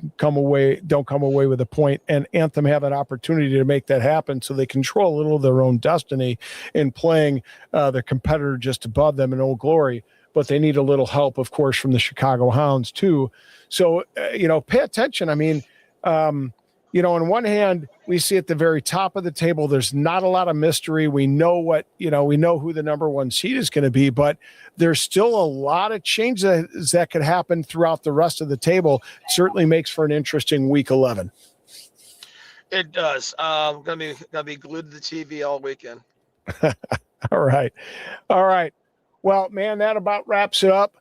don't come away with a point, and Anthem have an opportunity to make that happen, so they control a little of their own destiny in playing their competitor just above them in Old Glory. But they need a little help, of course, from the Chicago Hounds too. So, pay attention. On one hand, we see at the very top of the table, there's not a lot of mystery. We know we know who the number 1 seed is going to be, but there's still a lot of changes that could happen throughout the rest of the table. It certainly makes for an interesting week 11. It does. I'm gonna be glued to the TV all weekend. All right. Well, man, that about wraps it up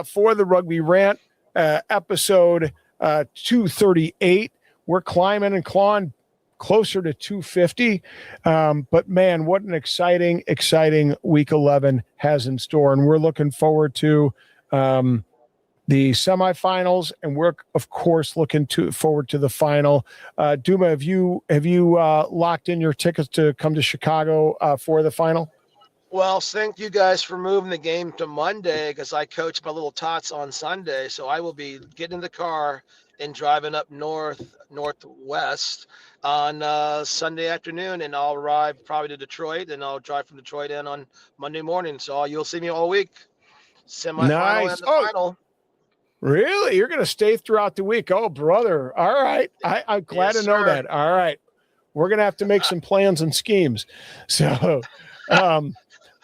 for the Rugby Rant episode 238. We're climbing and clawing closer to 250. But, man, what an exciting week 11 has in store. And we're looking forward to the semifinals. And we're, of course, looking forward to the final. Duma, have you locked in your tickets to come to Chicago for the final? Well, thank you guys for moving the game to Monday because I coach my little tots on Sunday. So I will be getting in the car and driving up northwest on Sunday afternoon, and I'll arrive probably to Detroit, and I'll drive from Detroit in on Monday morning. So you'll see me all week, semifinal and Nice. the Oh, final. really? You're going to stay throughout the week? Oh, brother. All right. I'm glad Yes, to know sir. that. All right. We're going to have to make some plans and schemes. So,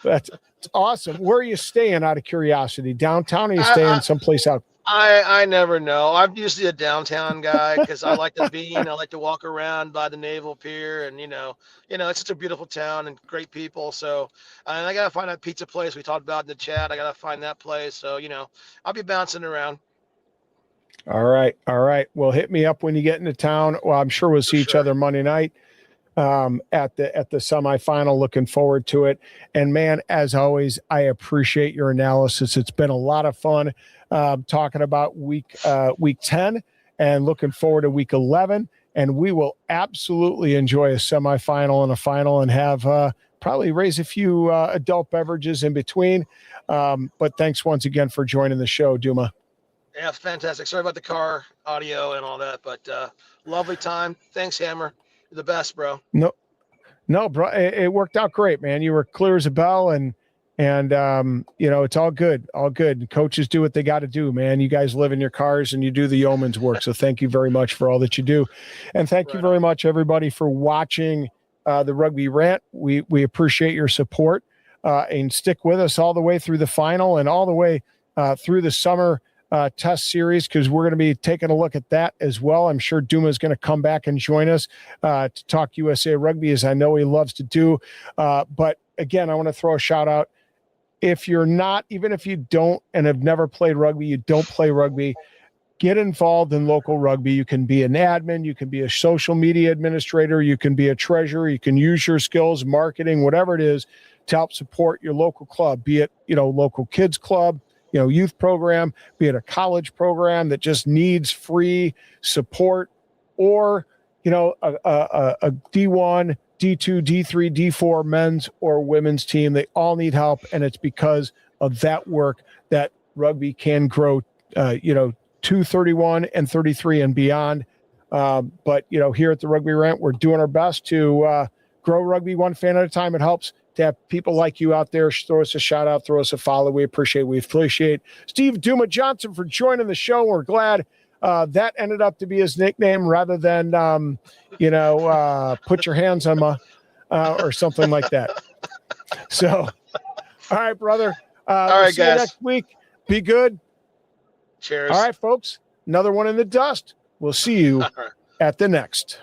that's awesome. Where are you staying out of curiosity? Downtown or are you staying someplace out? I never know. I'm usually a downtown guy because I like the bean. I like to walk around by the Naval Pier, and it's such a beautiful town and great people. So, and I gotta find that pizza place we talked about in the chat. I gotta find that place. So, I'll be bouncing around All right. All right. Well, hit me up when you get into town. Well, I'm sure we'll for see each sure. other Monday night at the semifinal. Looking forward to it. And man, as always, I appreciate your analysis. It's been a lot of fun talking about week 10 and looking forward to week 11. And we will absolutely enjoy a semifinal and a final and have probably raise a few adult beverages in between. But thanks once again for joining the show, Duma. Yeah, fantastic. Sorry about the car audio and all that, but lovely time. Thanks, Hammer. You're the best, bro. No, bro, it worked out great, man. You were clear as a bell, and it's all good, all good. Coaches do what they got to do, man. You guys live in your cars and you do the yeoman's work. So thank you very much for all that you do, and thank you very much, everybody, for watching the Rugby Rant. We appreciate your support, and stick with us all the way through the final and all the way through the summer test series, because we're going to be taking a look at that as well. I'm sure Duma is going to come back and join us to talk USA Rugby, as I know he loves to do. But again, I want to throw a shout out. If you're not, even if you don't and have never played rugby, you don't play rugby, get involved in local rugby. You can be an admin, you can be a social media administrator, you can be a treasurer, you can use your skills, marketing, whatever it is, to help support your local club, be it, local kids club, youth program, be it a college program that just needs free support, or, a D1, D2, D3, D4 men's or women's team. They all need help. And it's because of that work that rugby can grow, to 31 and 33 and beyond. But here at the Rugby Rant, we're doing our best to grow rugby one fan at a time. It helps to have people like you out there. Throw us a shout out, throw us a follow. We appreciate Steve Duma Johnson for joining the show. We're glad that ended up to be his nickname rather than, put your hands on my, or something like that. So, all right, brother. All We'll right, see you guys. next week. Be good. Cheers. All right, folks. Another one in the dust. We'll see you at the next.